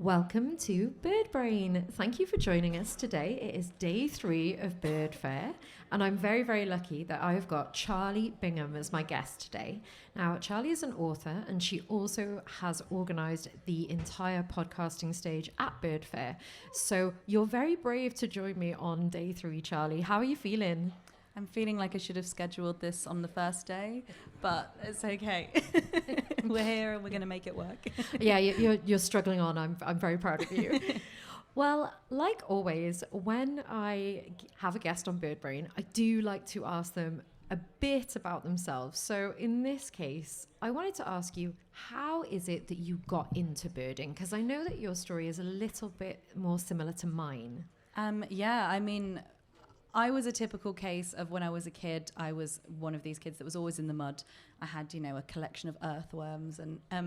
Welcome to Bird Brain. Thank you for joining us today. It is day 3 of Bird Fair, and I'm very, very lucky that I've got Charlie Bingham as my guest today. Now, Charlie is an author, and she also has organised the entire podcasting stage at Bird Fair. So you're very brave to join me on day 3, Charlie. How are you feeling? I'm feeling like I should have scheduled this on the first day, but it's okay. We're here and we're going to make it work. Yeah, you're struggling on. I'm very proud of you. Well, like always, when I have a guest on Bird Brain, I do like to ask them a bit about themselves. So in this case, I wanted to ask you, how is it that you got into birding? Because I know that your story is a little bit more similar to mine. I was a typical case of when I was a kid. I was one of these kids that was always in the mud. I had, a collection of earthworms, and I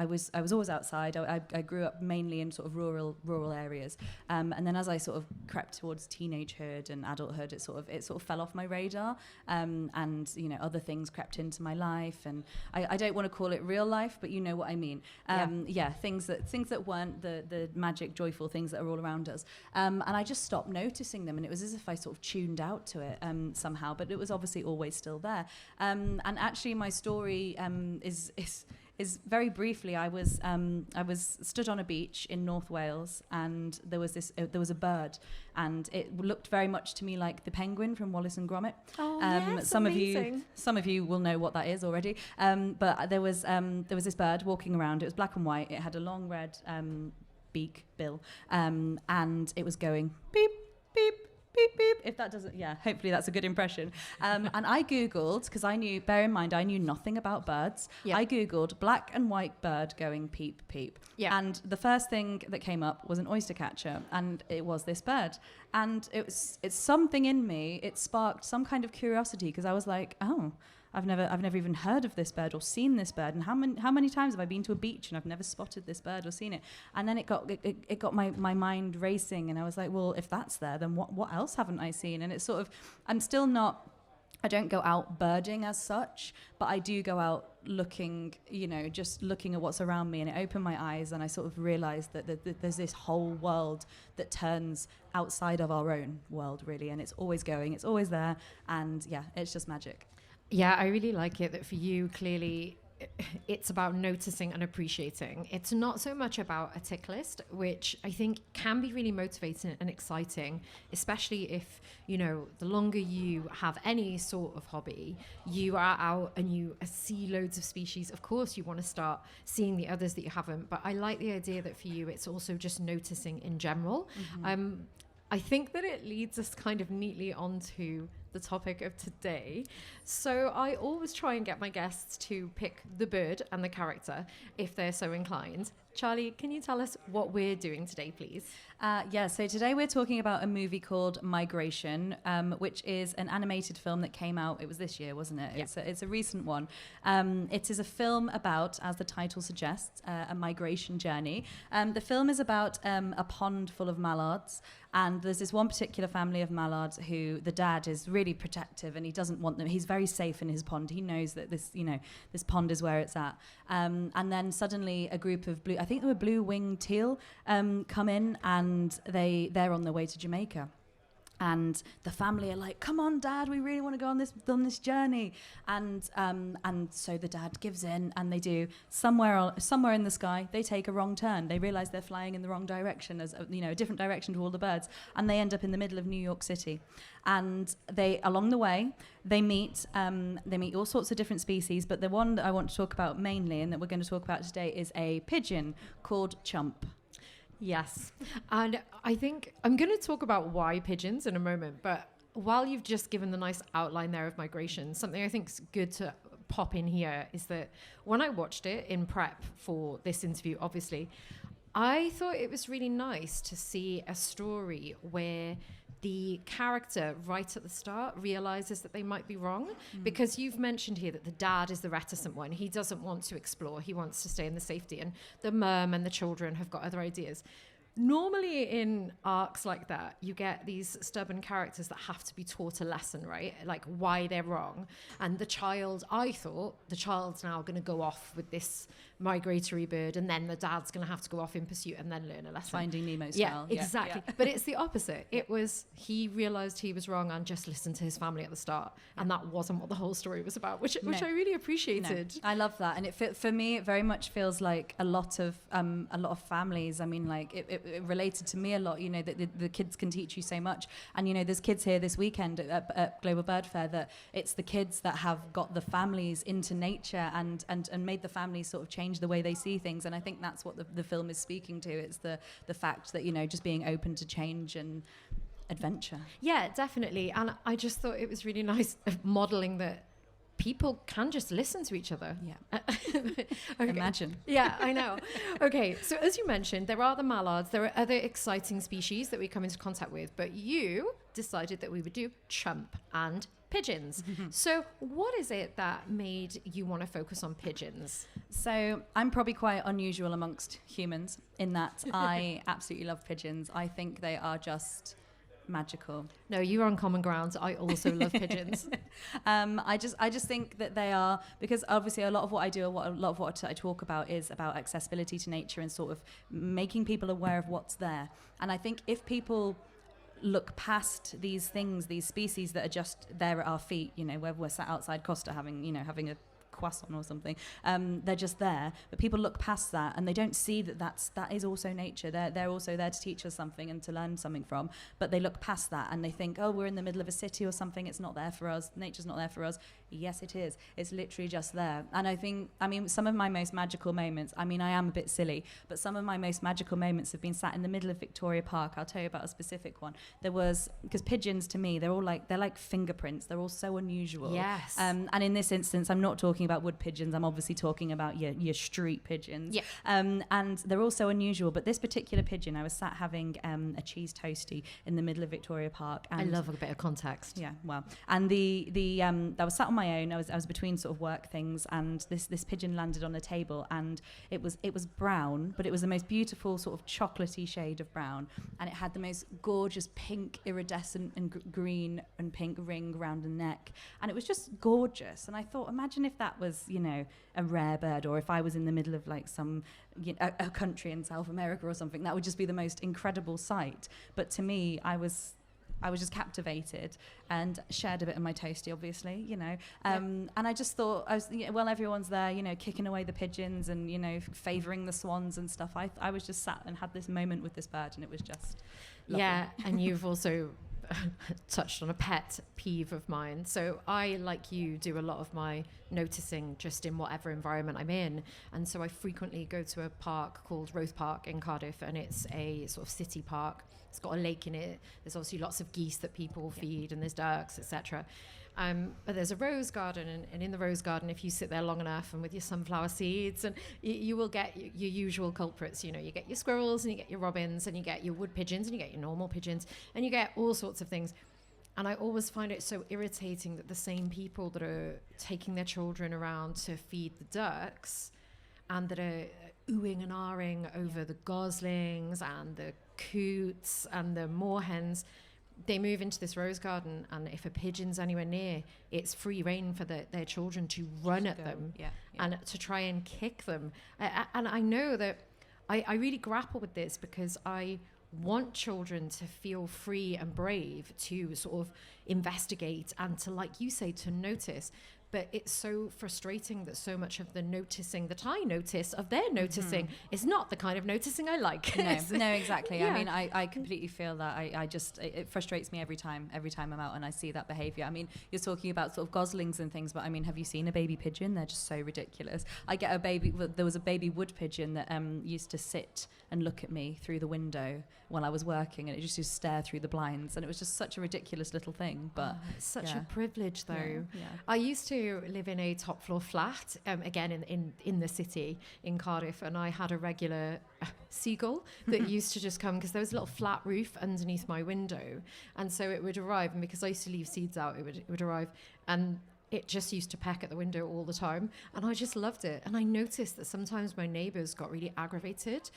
was always outside. I grew up mainly in sort of rural areas, and then as I sort of crept towards teenagehood and adulthood, it sort of fell off my radar, and other things crept into my life, and I don't want to call it real life, but you know what I mean. Things that weren't the magic, joyful things that are all around us, and I just stopped noticing them, and it was as if I sort of tuned out to it somehow, but it was obviously always still there. And actually my story is very briefly, I was stood on a beach in North Wales, and there was a bird, and it looked very much to me like the penguin from Wallace and Gromit. Oh, yes, some amazing. Some of you will know what that is already. But there was this bird walking around. It was black and white. It had a long red bill, and it was going beep, beep, beep, beep. If that doesn't, hopefully that's a good impression. And I Googled, because bear in mind, I knew nothing about birds. Yeah. I Googled black and white bird going peep, peep. Yeah. And the first thing that came up was an oyster catcher, and it was this bird. And it's something in me, it sparked some kind of curiosity, because I was like, oh, I've never even heard of this bird or seen this bird, and how many times have I been to a beach and I've never spotted this bird or seen it? And then it got my mind racing, and I was like, well, if that's there, then what else haven't I seen? And it's sort of, I don't go out birding as such, but I do go out looking, just looking at what's around me, and it opened my eyes, and I sort of realized that there's this whole world that turns outside of our own world, really, and it's always going, it's always there, and it's just magic. Yeah, I really like it that for you, clearly, it's about noticing and appreciating. It's not so much about a tick list, which I think can be really motivating and exciting, especially if, the longer you have any sort of hobby, you are out and you see loads of species. Of course, you want to start seeing the others that you haven't, but I like the idea that for you, it's also just noticing in general. Mm-hmm. I think that it leads us kind of neatly onto the topic of today. So I always try and get my guests to pick the bird and the character if they're so inclined. Charlie, can you tell us what we're doing today, please? So today we're talking about a movie called Migration, which is an animated film that came out, it was this year, wasn't it? Yeah. It's a recent one. It is a film about, as the title suggests, a migration journey. The film is about a pond full of mallards, and there's this one particular family of mallards who the dad is really protective, and he doesn't want them. He's very safe in his pond. He knows that this pond is where it's at. And then suddenly a group of I think they were blue-winged teal, come in, and they're on their way to Jamaica. And the family are like, come on, Dad, we really want to go on this journey. And so the dad gives in, and they do. Somewhere in the sky, they take a wrong turn. They realize they're flying in the wrong direction, a different direction to all the birds. And they end up in the middle of New York City. And along the way, they meet all sorts of different species. But the one that I want to talk about mainly, and that we're going to talk about today, is a pigeon called Chump. Yes. And I think I'm going to talk about why pigeons in a moment, but while you've just given the nice outline there of migration, something I think is good to pop in here is that when I watched it in prep for this interview, obviously, I thought it was really nice to see a story where the character right at the start realizes that they might be wrong, because you've mentioned here that the dad is the reticent one. He doesn't want to explore. He wants to stay in the safety, and the mum and the children have got other ideas. normally in arcs like that, you get these stubborn characters that have to be taught a lesson, right? Like why they're wrong. And I thought the child's now going to go off with this migratory bird, and then the dad's going to have to go off in pursuit and then learn a lesson. Finding Nemo style. Yeah, exactly. Yeah. But it's the opposite. It was, he realized he was wrong and just listened to his family at the start. And that wasn't what the whole story was about, which I really appreciated. No, I love that. And for me, it very much feels like a lot of families. I mean, like it related to me a lot, you know, that the kids can teach you so much. And, you know, there's kids here this weekend at Global Bird Fair that it's the kids that have got the families into nature and made the families sort of change the way they see things. And I think that's what the film is speaking to. It's the fact that, you know, just being open to change and adventure. Yeah, definitely. And I just thought it was really nice modeling that people can just listen to each other. Yeah. Okay. Imagine. Yeah, I know. Okay, so as you mentioned, there are the mallards. There are other exciting species that we come into contact with, but you decided that we would do chump and pigeons. So what is it that made you want to focus on pigeons? So I'm probably quite unusual amongst humans in that I absolutely love pigeons. I think they are just magical. No, you're on common ground. I also love pigeons. I just think that they are, because obviously a lot of what I do, a lot of what I talk about is about accessibility to nature and sort of making people aware of what's there. And I think if people look past these things, these species that are just there at our feet, you know, where we're sat outside Costa having a croissant or something, they're just there, but people look past that and they don't see that is also nature. They're also there to teach us something and to learn something from, but they look past that and they think, oh, we're in the middle of a city or something, it's not there for us, nature's not there for us. Yes, it is. It's literally just there. And I think, some of my most magical moments, I am a bit silly, but some of my most magical moments have been sat in the middle of Victoria Park. I'll tell you about a specific one. Because pigeons to me, they're like fingerprints. They're all so unusual. Yes. And in this instance, I'm not talking about wood pigeons. I'm obviously talking about your street pigeons. Yeah. And they're all so unusual. But this particular pigeon, I was sat having a cheese toastie in the middle of Victoria Park. And I love a bit of context. Yeah, well, and I was sat on my own. I was between sort of work things, and this pigeon landed on a table, and it was brown, but it was the most beautiful sort of chocolatey shade of brown, and it had the most gorgeous pink iridescent and green and pink ring around the neck, and it was just gorgeous. And I thought, imagine if that was, you know, a rare bird, or if I was in the middle of like some, you know, a country in South America or something, that would just be the most incredible sight. But to me, I was just captivated and shared a bit of my toastie, obviously, you know. And I just thought, everyone's there, you know, kicking away the pigeons and, you know, favouring the swans and stuff. I was just sat and had this moment with this bird, and it was just lovely. Yeah, and you've also touched on a pet peeve of mine. So I, like you, do a lot of my noticing just in whatever environment I'm in. And so I frequently go to a park called Roath Park in Cardiff, and it's a sort of city park. It's got a lake in it. There's obviously lots of geese that people feed, and there's ducks, etc. But there's a rose garden, and in the rose garden, if you sit there long enough and with your sunflower seeds, and you will get your usual culprits. You know, you get your squirrels, and you get your robins, and you get your wood pigeons, and you get your normal pigeons, and you get all sorts of things. And I always find it so irritating that the same people that are taking their children around to feed the ducks, and that are oohing and ahhing over the goslings and the coots and the moorhens, they move into this rose garden, and if a pigeon's anywhere near, it's free rein for their children to run at them and to try and kick them. And I know that I really grapple with this, because I want children to feel free and brave to sort of investigate and to, like you say, to notice. But it's so frustrating that so much of the noticing that I notice of their noticing is not the kind of noticing I like. No, exactly. Yeah. I completely feel that. It frustrates me every time I'm out and I see that behaviour. You're talking about sort of goslings and things, but have you seen a baby pigeon? They're just so ridiculous. There was a baby wood pigeon that used to sit and look at me through the window while I was working, and it just used to stare through the blinds, and it was just such a ridiculous little thing. But it's such a privilege, though. Yeah. I used to live in a top floor flat, again in the city in Cardiff, and I had a regular seagull that used to just come, because there was a little flat roof underneath my window, and so it would arrive, and because I used to leave seeds out, it would arrive, and it just used to peck at the window all the time, and I just loved it. And I noticed that sometimes my neighbors got really aggravated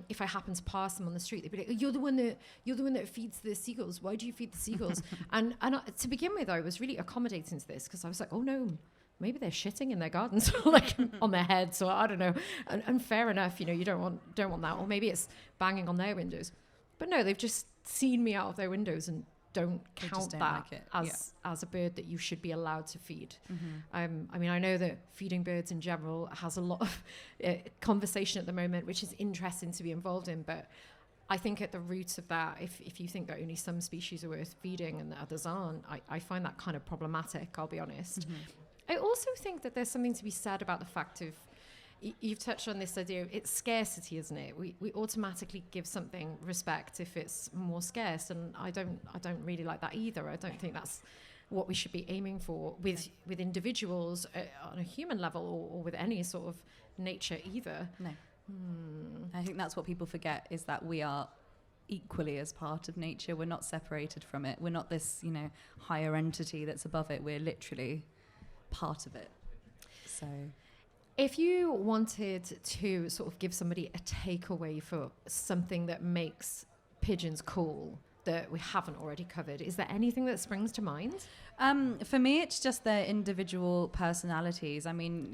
if I happened to pass them on the street. They'd be like, "You're the one that feeds the seagulls. Why do you feed the seagulls?" and to begin with, I was really accommodating to this because I was like, "Oh no, maybe they're shitting in their gardens, like on their heads, or I don't know." And fair enough, you don't want that, or maybe it's banging on their windows. But no, they've just seen me out of their windows and don't count that like as a bird that you should be allowed to feed. I mean, I know that feeding birds in general has a lot of conversation at the moment, which is interesting to be involved in, but I think at the root of that, if you think that only some species are worth feeding and the others aren't, I find that kind of problematic, I'll be honest. I also think that there's something to be said about the fact of, you've touched on this idea, it's scarcity, isn't it? We automatically give something respect if it's more scarce, and I don't really like that either. I don't think that's what we should be aiming for with individuals on a human level, or with any sort of nature either. No. I think that's what people forget, is that we are equally as part of nature. We're not separated from it. We're not this, higher entity that's above it. We're literally part of it. So if you wanted to sort of give somebody a takeaway for something that makes pigeons cool that we haven't already covered, is there anything that springs to mind? For me, it's just their individual personalities. I mean,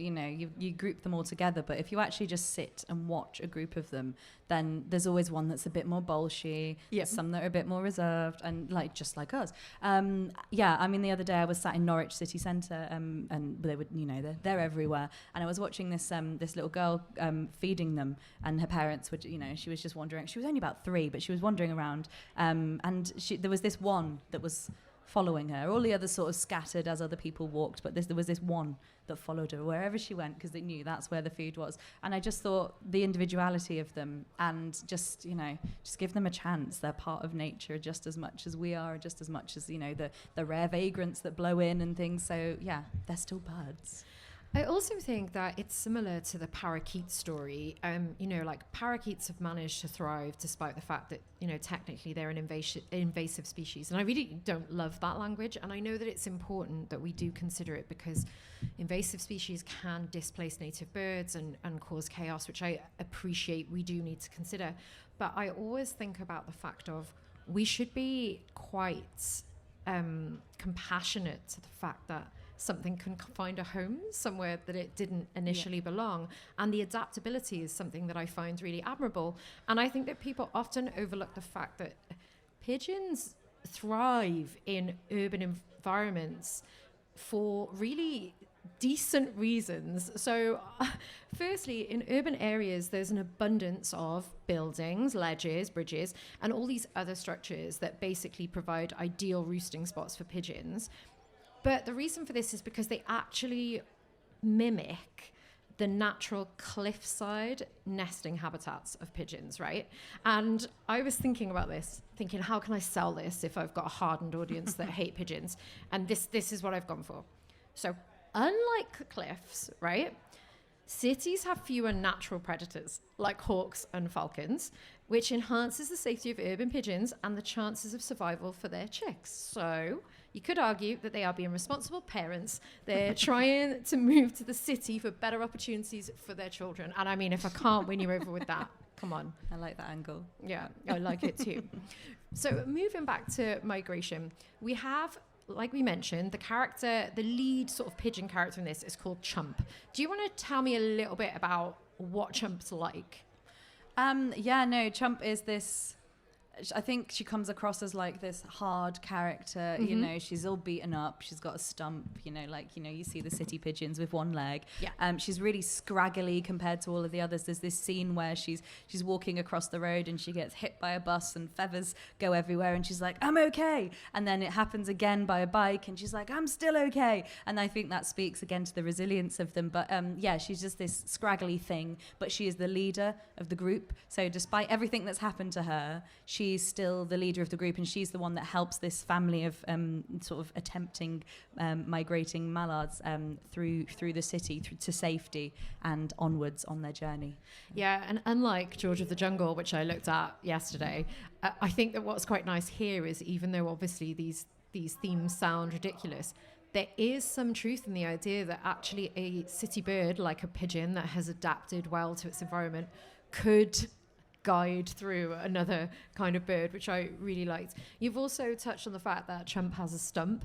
you group them all together, but if you actually just sit and watch a group of them, then there's always one that's a bit more bolshy, some that are a bit more reserved, and just like us. I mean, the other day I was sat in Norwich city centre, and they would, they're everywhere, and I was watching this little girl feeding them, and her parents would, she was just wandering. She was only about 3, but she was wandering around, and there was this one that was following her. All the others sort of scattered as other people walked, but there was this one that followed her wherever she went, because they knew that's where the food was. And I just thought the individuality of them, and just give them a chance. They're part of nature just as much as we are, just as much as the rare vagrants that blow in and things. So yeah, they're still birds. I also think that it's similar to the parakeet story. Like parakeets have managed to thrive despite the fact that, technically they're an invasive species. And I really don't love that language. And I know that it's important that we do consider it, because invasive species can displace native birds and cause chaos, which I appreciate we do need to consider. But I always think about the fact of, we should be quite compassionate to the fact that something can find a home somewhere that it didn't initially belong. And the adaptability is something that I find really admirable. And I think that people often overlook the fact that pigeons thrive in urban environments for really decent reasons. So firstly, in urban areas, there's an abundance of buildings, ledges, bridges, and all these other structures that basically provide ideal roosting spots for pigeons. But the reason for this is because they actually mimic the natural cliffside nesting habitats of pigeons, right? And I was thinking about this, thinking, how can I sell this if I've got a hardened audience that hate pigeons? And this is what I've gone for. So unlike cliffs, right, cities have fewer natural predators like hawks and falcons, which enhances the safety of urban pigeons and the chances of survival for their chicks. So you could argue that they are being responsible parents. They're trying to move to the city for better opportunities for their children. And I mean, if I can't win you over with that, come on. I like that angle. Yeah, I like it too. So moving back to migration, we have, like we mentioned, the lead sort of pigeon character in this is called Chump. Do you want to tell me a little bit about what Chump's like? Chump is this, I think she comes across as like this hard character, she's all beaten up, she's got a stump, you see the city pigeons with one leg. Yeah. She's really scraggly compared to all of the others. There's this scene where she's walking across the road and she gets hit by a bus and feathers go everywhere and she's like, I'm okay. And then it happens again by a bike and she's like, I'm still okay. And I think that speaks again to the resilience of them. But she's just this scraggly thing, but she is the leader of the group. So despite everything that's happened to her, she's still the leader of the group, and she's the one that helps this family of sort of attempting migrating mallards through the city to safety and onwards on their journey. Yeah, and unlike George of the Jungle, which I looked at yesterday, I think that what's quite nice here is, even though obviously these themes sound ridiculous, there is some truth in the idea that actually a city bird like a pigeon that has adapted well to its environment could guide through another kind of bird, which I really liked. You've also touched on the fact that Chump has a stump,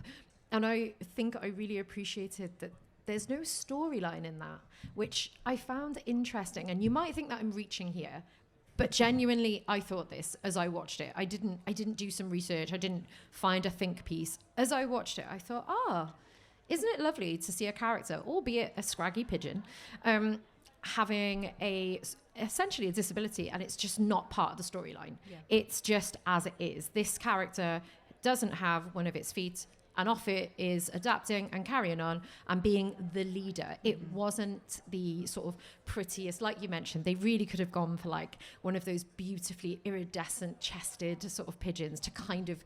and I think I really appreciated that there's no storyline in that, which I found interesting. And you might think that I'm reaching here, but genuinely I thought this as I watched it. I didn't do some research. I didn't find a think piece. As I watched it, I thought, isn't it lovely to see a character, albeit a scraggy pigeon, having essentially a disability, and it's just not part of the storyline. Yeah. It's just as it is. This character doesn't have one of its feet, and off it is adapting and carrying on and being the leader. It wasn't the sort of prettiest, like you mentioned, they really could have gone for like one of those beautifully iridescent chested sort of pigeons to kind of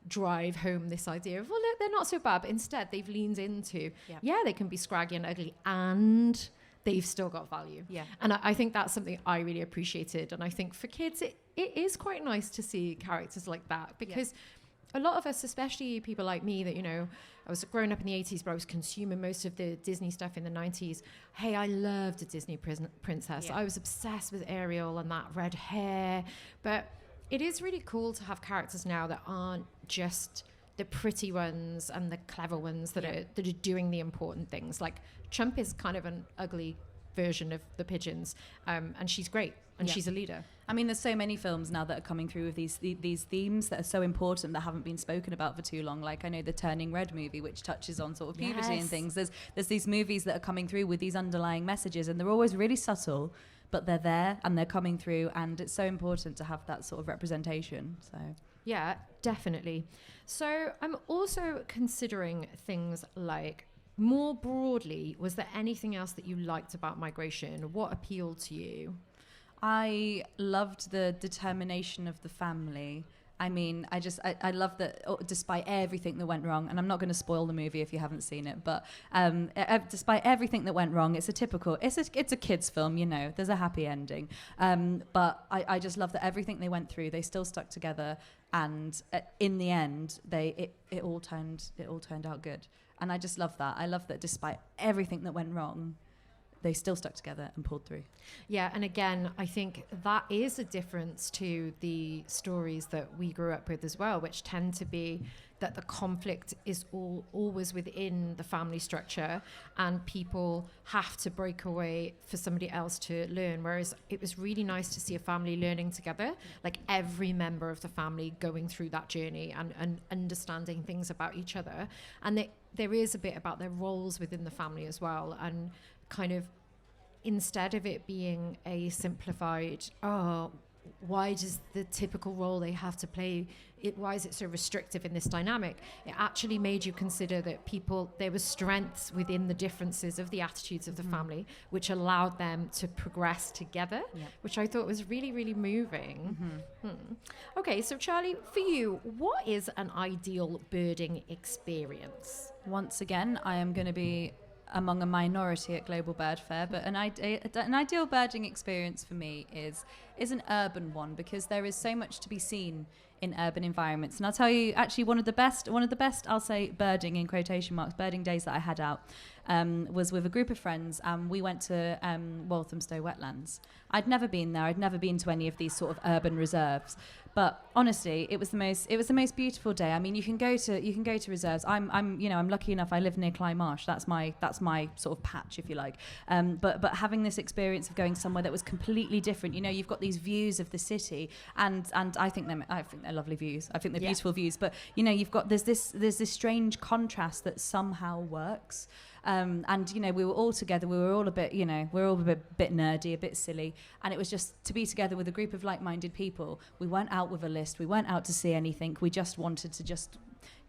drive home this idea of, well, look, they're not so bad, but instead they've leaned into, they can be scraggy and ugly, and they've still got value. Yeah. And I think that's something I really appreciated. And I think for kids, it is quite nice to see characters like that, because a lot of us, especially people like me that, I was growing up in the 80s, but I was consuming most of the Disney stuff in the 90s. Hey, I loved a Disney princess. I was obsessed with Ariel and that red hair. But it is really cool to have characters now that aren't just the pretty ones and the clever ones that are doing the important things. Like Chump is kind of an ugly version of the pigeons, and she's great, and she's a leader. I mean, there's so many films now that are coming through with these themes that are so important that haven't been spoken about for too long. Like I know the Turning Red movie, which touches on sort of puberty and things. There's these movies that are coming through with these underlying messages, and they're always really subtle, but they're there and they're coming through, and it's so important to have that sort of representation. So yeah, definitely. So I'm also considering things like, more broadly, was there anything else that you liked about migration? What appealed to you? I loved the determination of the family. I mean, I love that despite everything that went wrong, and I'm not going to spoil the movie if you haven't seen it, but despite everything that went wrong, it's a kid's film, there's a happy ending. But I just love that everything they went through, they still stuck together, and in the end, it all turned out good. And I just love that. I love that despite everything that went wrong, they still stuck together and pulled through. Yeah, and again, I think that is a difference to the stories that we grew up with as well, which tend to be that the conflict is always within the family structure, and people have to break away for somebody else to learn. Whereas it was really nice to see a family learning together, like every member of the family going through that journey and understanding things about each other. And there is a bit about their roles within the family as well, and kind of instead of it being a simplified, why does the typical role they have to play, why is it so restrictive in this dynamic? It actually made you consider that there was strengths within the differences of the attitudes of the family, which allowed them to progress together, which I thought was really, really moving. Okay, so Charlie, for you, what is an ideal birding experience? Once again, I am going to be among a minority at Global Bird Fair, but an ideal birding experience for me is an urban one, because there is so much to be seen in urban environments. And I'll tell you, actually, one of the best, I'll say birding in quotation marks, birding days that I had out was with a group of friends, and we went to Walthamstow Wetlands. I'd never been there. I'd never been to any of these sort of urban reserves. But honestly, it was the most beautiful day. I mean, you can go to reserves. I'm lucky enough. I live near Cly Marsh. That's my sort of patch, if you like. But having this experience of going somewhere that was completely different. You've got these views of the city, and I think they're lovely views. I think they're beautiful views. But there's this strange contrast that somehow works. And we were all together. We were all a bit, bit nerdy, a bit silly, and it was just to be together with a group of like-minded people. We weren't out with a list. We weren't out to see anything. We just wanted to just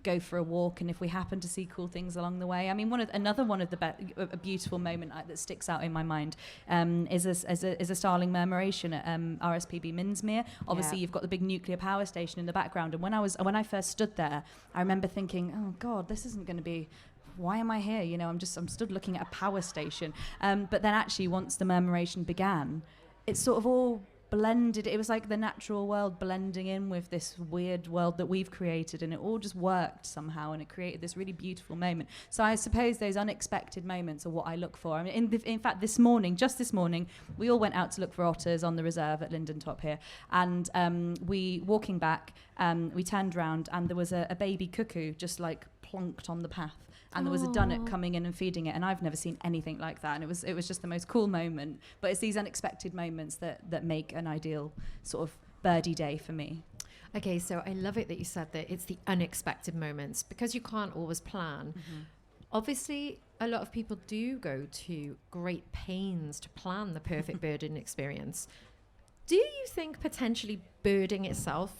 go for a walk, and if we happened to see cool things along the way. I mean, a beautiful moment that sticks out in my mind is a starling murmuration at RSPB Minsmere. Obviously, you've got the big nuclear power station in the background, and when I first stood there, I remember thinking, oh God, this isn't going to be. Why am I here? I'm stood looking at a power station. But then actually, once the murmuration began, it sort of all blended. It was like the natural world blending in with this weird world that we've created, and it all just worked somehow, and it created this really beautiful moment. So I suppose those unexpected moments are what I look for. I mean, in fact, this morning, we all went out to look for otters on the reserve at Linden Top here, and we walking back, we turned round, and there was a baby cuckoo just like plonked on the path. And there was a dunnock coming in and feeding it, and I've never seen anything like that. And it was just the most cool moment. But it's these unexpected moments that make an ideal sort of birdie day for me. Okay, so I love it that you said that it's the unexpected moments, because you can't always plan. Mm-hmm. Obviously, a lot of people do go to great pains to plan the perfect birding experience. Do you think potentially birding itself,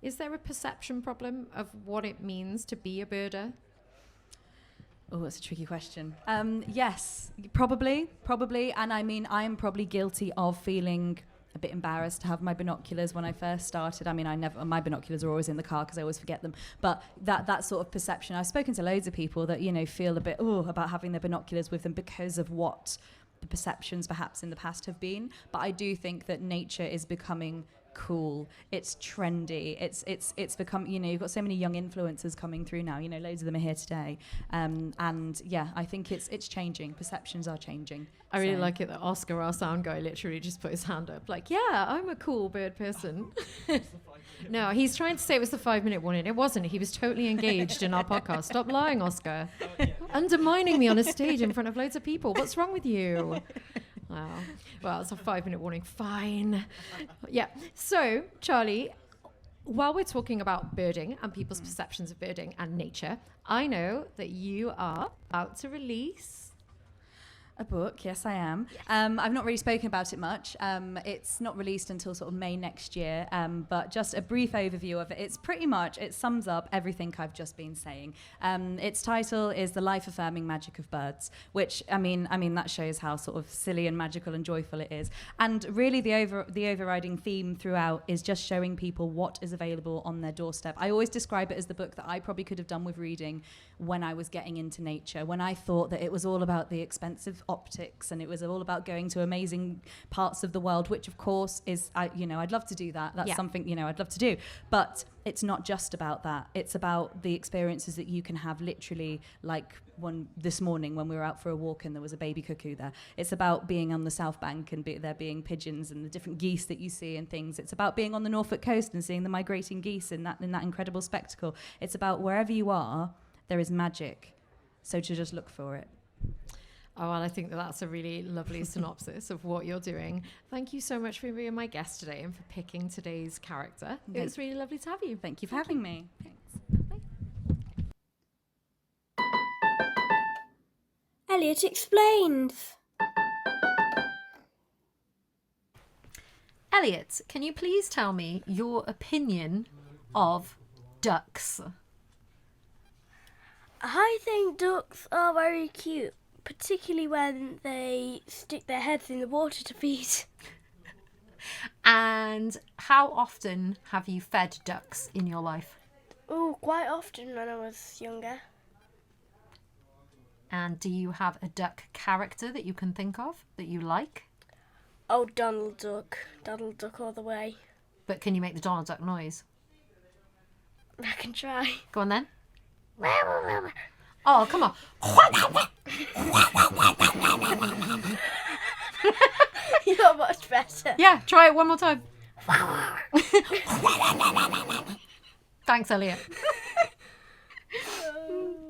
is there a perception problem of what it means to be a birder? Oh, that's a tricky question. Yes, probably. And I mean, I'm probably guilty of feeling a bit embarrassed to have my binoculars when I first started. I mean, my binoculars are always in the car because I always forget them. But that sort of perception, I've spoken to loads of people that, feel a bit, about having their binoculars with them because of what the perceptions perhaps in the past have been. But I do think that nature is becoming cool, it's trendy, it's become, you've got so many young influencers coming through now, loads of them are here today, and yeah, I think it's changing. Perceptions are changing. I really like it that Oscar, our sound guy, literally just put his hand up like, yeah, I'm a cool bird person. No, he's trying to say it was the 5-minute warning. It wasn't. He was totally engaged in our podcast. Stop lying, Oscar. Undermining me on a stage in front of loads of people. What's wrong with you? Wow. Well, it's a 5-minute warning. Fine. Yeah. So, Charlie, while we're talking about birding and people's perceptions of birding and nature, I know that you are about to release a book. Yes, I am. Yes. I've not really spoken about it much. It's not released until sort of May next year, but just a brief overview of it. It sums up everything I've just been saying. Its title is The Life-Affirming Magic of Birds, which, I mean, that shows how sort of silly and magical and joyful it is. And really the overriding theme throughout is just showing people what is available on their doorstep. I always describe it as the book that I probably could have done with reading when I was getting into nature, when I thought that it was all about the expensive optics and it was all about going to amazing parts of the world, which of course is, I'd love to do that. That's something, I'd love to do. But it's not just about that. It's about the experiences that you can have, literally, like this morning when we were out for a walk and there was a baby cuckoo there. It's about being on the South Bank and there being pigeons and the different geese that you see and things. It's about being on the Norfolk coast and seeing the migrating geese in that incredible spectacle. It's about wherever you are, there is magic. So to just look for it. Oh, well, I think that's a really lovely synopsis of what you're doing. Thank you so much for being my guest today and for picking today's character. It was really lovely to have you. Thank you for having me. Thanks. Bye. Elliot explains. Elliot, can you please tell me your opinion of ducks? I think ducks are very cute, particularly when they stick their heads in the water to feed. And how often have you fed ducks in your life? Oh, quite often when I was younger. And do you have a duck character that you can think of that you like? Oh, Donald Duck. Donald Duck all the way. But can you make the Donald Duck noise? I can try. Go on then. Oh, come on. You're much better. Yeah, try it one more time. Thanks, Elliot.